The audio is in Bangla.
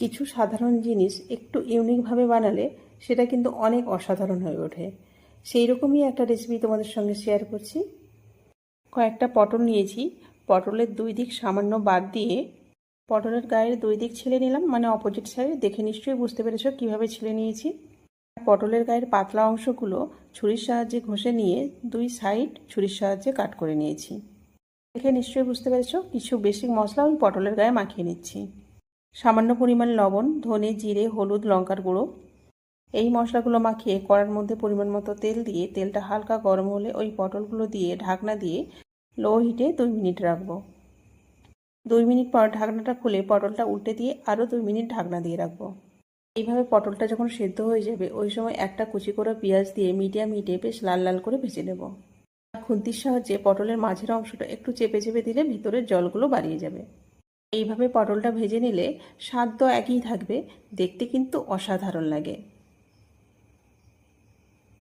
কিছু সাধারণ জিনিস একটু ইউনিকভাবে বানালে সেটা কিন্তু অনেক অসাধারণ হয়ে ওঠে। সেই রকমই একটা রেসিপি তোমাদের সঙ্গে শেয়ার করছি। কয়েকটা পটল নিয়েছি। পটলের দুই দিক সামান্য বাদ দিয়ে পটলের গায়ের দুই দিক ছিলে নিলাম, মানে অপোজিট সাইড। দেখে নিশ্চয়ই বুঝতে পেরেছ কীভাবে ছিলে নিয়েছি। পটলের গায়ের পাতলা অংশগুলো ছুরির সাহায্যে ঘষে নিয়ে দুই সাইড ছুরির সাহায্যে কাট করে নিয়েছি। দেখে নিশ্চয়ই বুঝতে পেরেছ কিছু বেসিক মশলা আমি পটলের গায়ে মাখিয়ে নিচ্ছি। সামান্য পরিমাণ লবণ, ধনে, জিরে, হলুদ, লঙ্কার গুঁড়ো। এই মশলাগুলো মাখিয়ে কড়ার মধ্যে পরিমাণ মতো তেল দিয়ে তেলটা হালকা গরম হলে ওই পটলগুলো দিয়ে ঢাকনা দিয়ে লো হিটে 2 মিনিট রাখবো। 2 মিনিট পর ঢাকনাটা খুলে পটলটা উল্টে দিয়ে আরও 2 মিনিট ঢাকনা দিয়ে রাখবো। এইভাবে পটলটা যখন সেদ্ধ হয়ে যাবে ওই সময় একটা কুচি করা পেঁয়াজ দিয়ে মিডিয়াম হিটে বেশ লাল লাল করে ভেজে নেব। খুন্তির সাহায্যে পটলের মাঝের অংশটা একটু চেপে চেপে দিলে ভিতরের জলগুলো বাড়িয়ে যাবে। এইভাবে পটলটা ভেজে নিলে স্বাদ তো একই থাকবে, দেখতে কিন্তু অসাধারণ লাগে।